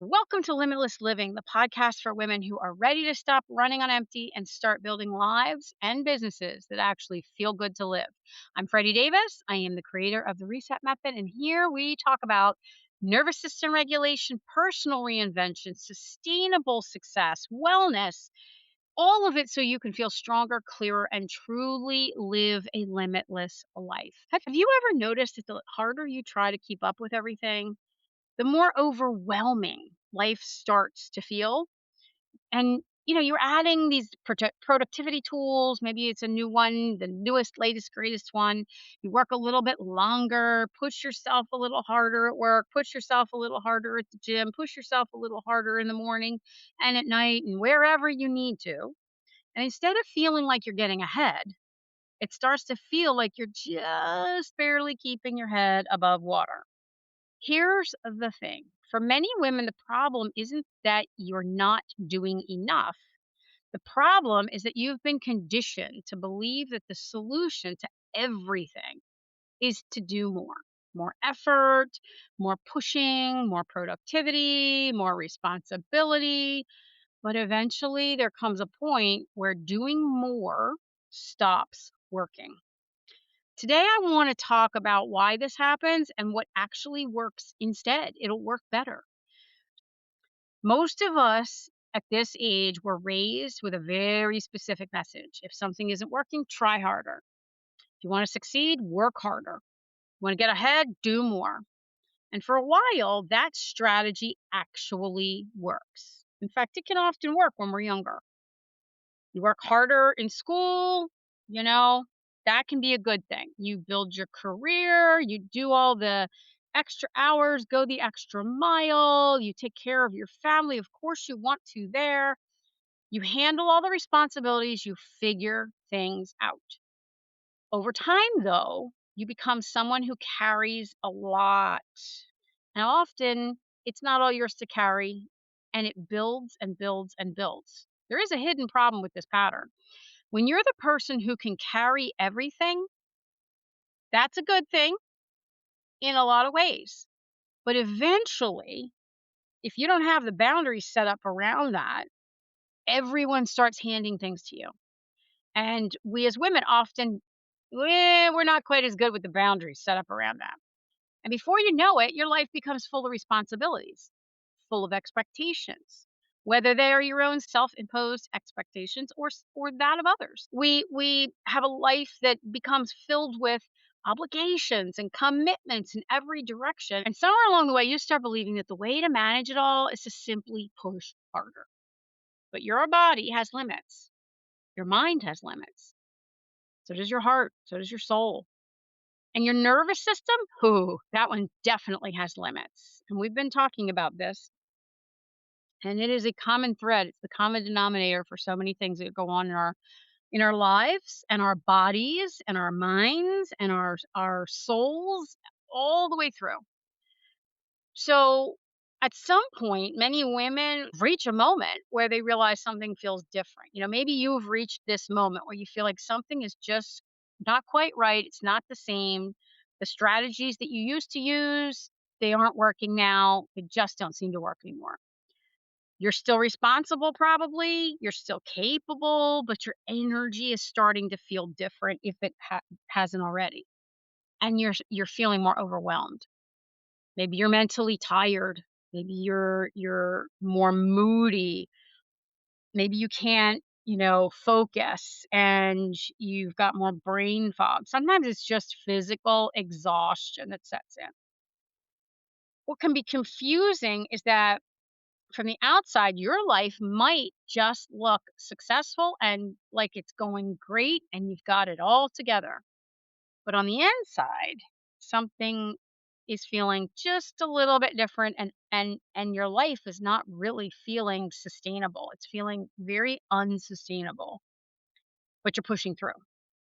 Welcome to Limitless Living, the podcast for women who are ready to stop running on empty and start building lives and businesses that actually feel good to live. I'm Freddi Davis. I am the creator of the Reset Method, and here we talk about nervous system regulation, personal reinvention, sustainable success, wellness, all of it so you can feel stronger, clearer, and truly live a limitless life. Have you ever noticed that the harder you try to keep up with everything, the more overwhelming life starts to feel? And you're adding these productivity tools. Maybe it's a new one, the newest, latest, greatest one. You work a little bit longer, push yourself a little harder at work, push yourself a little harder at the gym, push yourself a little harder in the morning and at night and wherever you need to. And instead of feeling like you're getting ahead, it starts to feel like you're just barely keeping your head above water. Here's the thing. For many women, the problem isn't that you're not doing enough. The problem is that you've been conditioned to believe that the solution to everything is to do more. More effort, more pushing, more productivity, more responsibility. But eventually, there comes a point where doing more stops working. Today, I want to talk about why this happens and what actually works instead. It'll work better. Most of us at this age were raised with a very specific message. If something isn't working, try harder. If you want to succeed, work harder. You want to get ahead, do more. And for a while, that strategy actually works. In fact, it can often work when we're younger. You work harder in school, you know, that can be a good thing. You build your career, you do all the extra hours, go the extra mile, you take care of your family. Of course, you want to there. You handle all the responsibilities, you figure things out. Over time, though, you become someone who carries a lot. And often it's not all yours to carry, and it builds and builds and builds. There is a hidden problem with this pattern. When you're the person who can carry everything, that's a good thing in a lot of ways. But eventually, if you don't have the boundaries set up around that, everyone starts handing things to you. And we as women often, we're not quite as good with the boundaries set up around that. And before you know it, your life becomes full of responsibilities, full of expectations, whether they are your own self-imposed expectations or that of others. We have a life that becomes filled with obligations and commitments in every direction. And somewhere along the way, you start believing that the way to manage it all is to simply push harder. But your body has limits. Your mind has limits. So does your heart. So does your soul. And your nervous system, ooh, that one definitely has limits. And we've been talking about this, and it is a common thread. It's the common denominator for so many things that go on in our lives and our bodies and our minds and our souls all the way through. So at some point, many women reach a moment where they realize something feels different. Maybe you've reached this moment where you feel like something is just not quite right. It's not the same. The strategies that you used to use, they aren't working now. They just don't seem to work anymore. You're still responsible, probably. You're still capable, but your energy is starting to feel different if it hasn't already. And you're feeling more overwhelmed. Maybe you're mentally tired. Maybe you're more moody. Maybe you can't, focus and you've got more brain fog. Sometimes it's just physical exhaustion that sets in. What can be confusing is that from the outside, your life might just look successful and like it's going great and you've got it all together. But on the inside, something is feeling just a little bit different, and your life is not really feeling sustainable. It's feeling very unsustainable, but you're pushing through.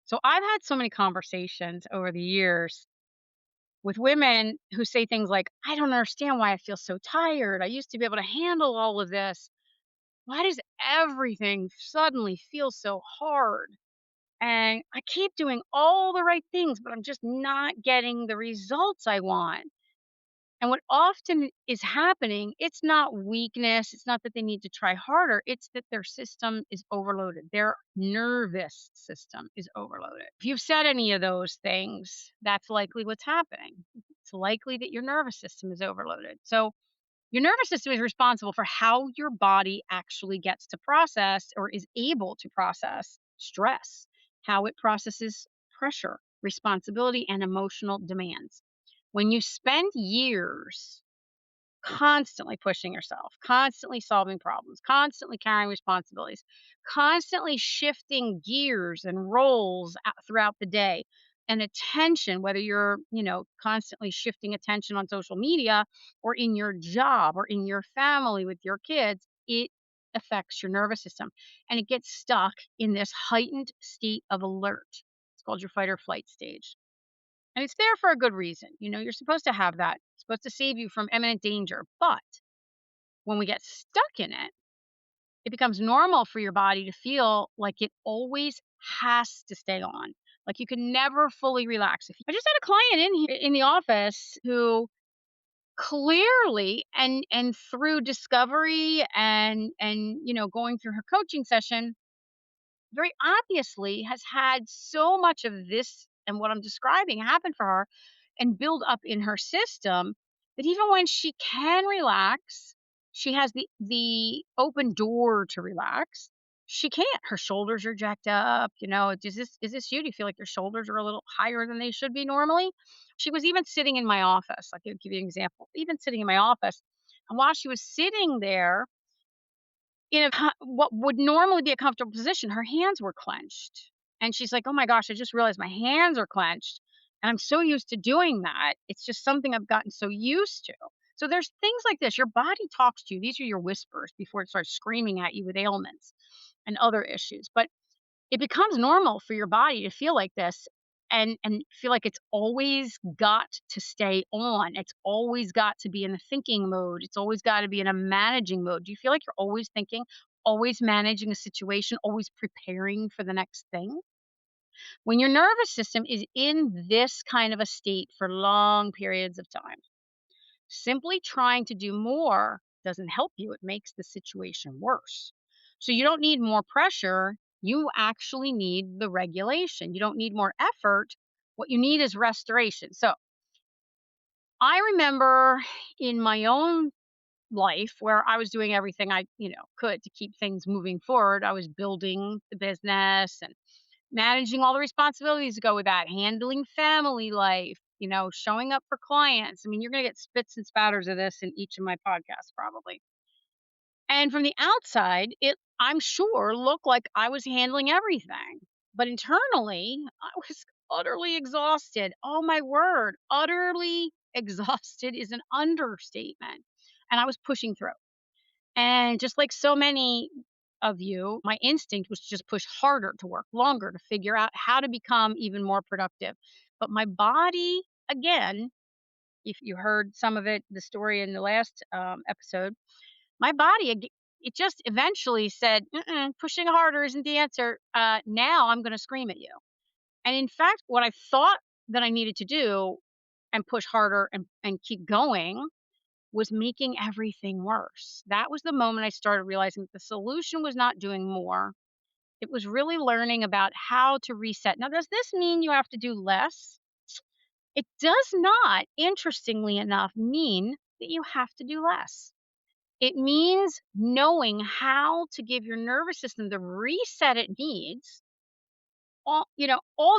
So I've had so many conversations over the years with women who say things like, I don't understand why I feel so tired. I used to be able to handle all of this. Why does everything suddenly feel so hard? And I keep doing all the right things, but I'm just not getting the results I want. And what often is happening, it's not weakness, it's not that they need to try harder, it's that their system is overloaded. Their nervous system is overloaded. If you've said any of those things, that's likely what's happening. It's likely that your nervous system is overloaded. So, your nervous system is responsible for how your body actually gets to process or is able to process stress, how it processes pressure, responsibility, and emotional demands. When you spend years constantly pushing yourself, constantly solving problems, constantly carrying responsibilities, constantly shifting gears and roles throughout the day. And attention, whether you're, constantly shifting attention on social media or in your job or in your family with your kids, it affects your nervous system and it gets stuck in this heightened state of alert. It's called your fight or flight stage. And it's there for a good reason. You're supposed to have that. It's supposed to save you from imminent danger. But when we get stuck in it, it becomes normal for your body to feel like it always has to stay on. Like you can never fully relax. I just had a client in here in the office who clearly and through discovery and going through her coaching session very obviously has had so much of this and what I'm describing happen for her and build up in her system that even when she can relax, she has the open door to relax. She can't. Her shoulders are jacked up. Is this you? Do you feel like your shoulders are a little higher than they should be normally? She was even sitting in my office. I'll give you an example. Even sitting in my office, and while she was sitting there, in what would normally be a comfortable position, her hands were clenched. And she's like, "Oh my gosh, I just realized my hands are clenched. And I'm so used to doing that. It's just something I've gotten so used to." So there's things like this. Your body talks to you. These are your whispers before it starts screaming at you with ailments and other issues. But it becomes normal for your body to feel like this and feel like it's always got to stay on. It's always got to be in a thinking mode. It's always got to be in a managing mode. Do you feel like you're always thinking, always managing a situation, always preparing for the next thing? When your nervous system is in this kind of a state for long periods of time, simply trying to do more doesn't help you. It makes the situation worse. So you don't need more pressure. You actually need the regulation. You don't need more effort. What you need is restoration. So I remember in my own life where I was doing everything I could to keep things moving forward. I was building the business and managing all the responsibilities that go with that, handling family life, showing up for clients. I mean, you're going to get spits and spatters of this in each of my podcasts, probably. And from the outside, it, I'm sure, looked like I was handling everything. But internally, I was utterly exhausted. Oh, my word. Utterly exhausted is an understatement. And I was pushing through. And just like so many of you, my instinct was to just push harder, to work longer, to figure out how to become even more productive. But my body, again, if you heard some of it, the story in the last episode, my body, it just eventually said, pushing harder isn't the answer. Now I'm going to scream at you. And in fact, what I thought that I needed to do and push harder and keep going was making everything worse. That was the moment I started realizing that the solution was not doing more. It was really learning about how to reset. Now, does this mean you have to do less? It does not, interestingly enough, mean that you have to do less. It means knowing how to give your nervous system the reset it needs all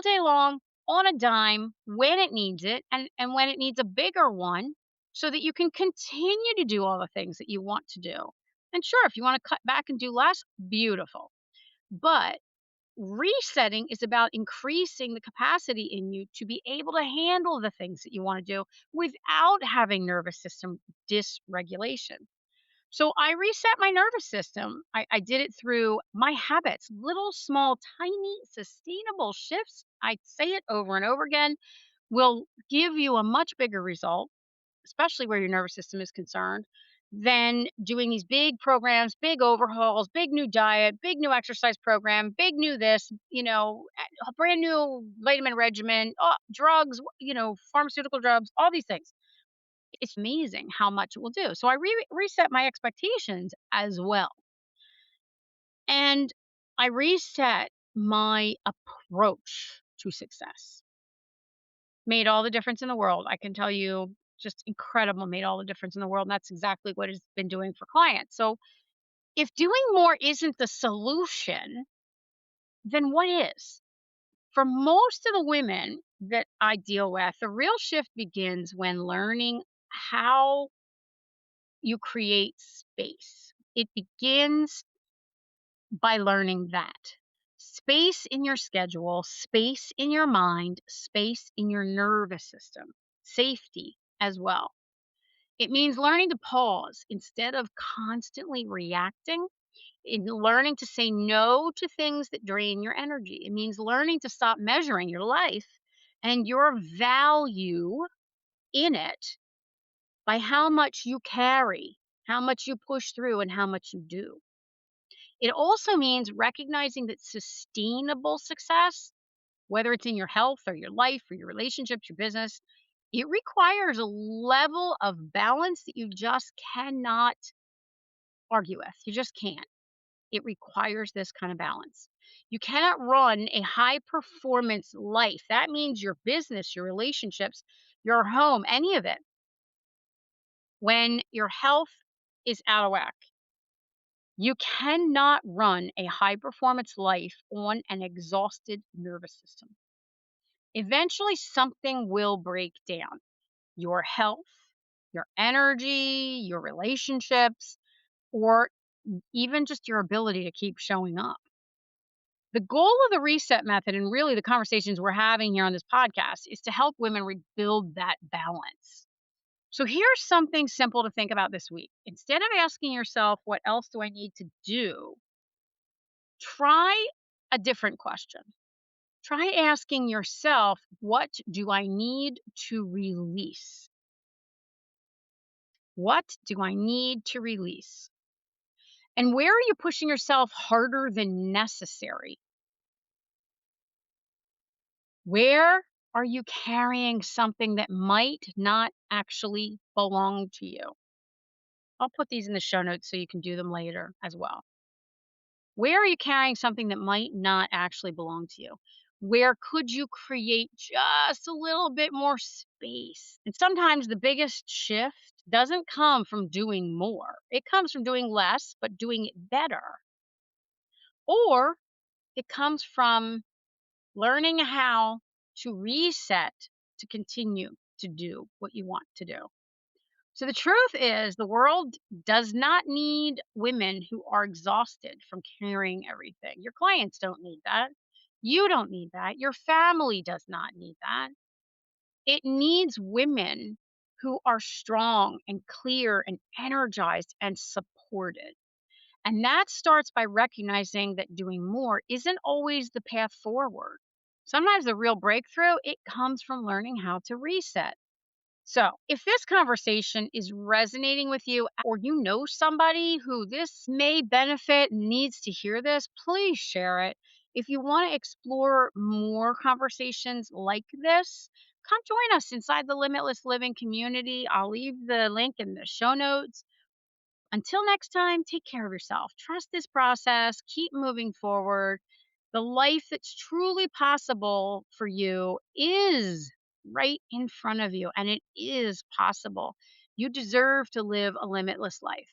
day long on a dime when it needs it and when it needs a bigger one so that you can continue to do all the things that you want to do. And sure, if you want to cut back and do less, beautiful. But resetting is about increasing the capacity in you to be able to handle the things that you want to do without having nervous system dysregulation. So I reset my nervous system. I did it through my habits, little, small, tiny, sustainable shifts. I say it over and over again will give you a much bigger result, especially where your nervous system is concerned, than doing these big programs, big overhauls, big new diet, big new exercise program, big new this, a brand new vitamin regimen, drugs, pharmaceutical drugs, all these things. It's amazing how much it will do. So I reset my expectations as well. And I reset my approach to success. Made all the difference in the world. I can tell you, just incredible, made all the difference in the world. And that's exactly what it's been doing for clients. So if doing more isn't the solution, then what is? For most of the women that I deal with, the real shift begins when learning how you create space. It begins by learning that space in your schedule, space in your mind, space in your nervous system, safety as well. It means learning to pause instead of constantly reacting, in learning to say no to things that drain your energy. It means learning to stop measuring your life and your value in it by how much you carry, how much you push through, and how much you do. It also means recognizing that sustainable success, whether it's in your health or your life or your relationships, your business, it requires a level of balance that you just cannot argue with. You just can't. It requires this kind of balance. You cannot run a high performance life. That means your business, your relationships, your home, any of it, when your health is out of whack. You cannot run a high performance life on an exhausted nervous system. Eventually, something will break down your health, your energy, your relationships, or even just your ability to keep showing up. The goal of the reset method and really the conversations we're having here on this podcast is to help women rebuild that balance. So here's something simple to think about this week. Instead of asking yourself, what else do I need to do? Try a different question. Try asking yourself, what do I need to release? What do I need to release? And where are you pushing yourself harder than necessary? Where are you carrying something that might not actually belong to you? I'll put these in the show notes so you can do them later as well. Where are you carrying something that might not actually belong to you? Where could you create just a little bit more space? And sometimes the biggest shift doesn't come from doing more, it comes from doing less, but doing it better. Or it comes from learning how to reset to continue to do what you want to do. So the truth is, the world does not need women who are exhausted from carrying everything. Your clients don't need that. You don't need that. Your family does not need that. It needs women who are strong and clear and energized and supported. And that starts by recognizing that doing more isn't always the path forward. Sometimes the real breakthrough, it comes from learning how to reset. So, if this conversation is resonating with you or you know somebody who this may benefit, needs to hear this, please share it. If you want to explore more conversations like this, come join us inside the Limitless Living community. I'll leave the link in the show notes. Until next time, take care of yourself. Trust this process, keep moving forward. The life that's truly possible for you is right in front of you, and it is possible. You deserve to live a limitless life.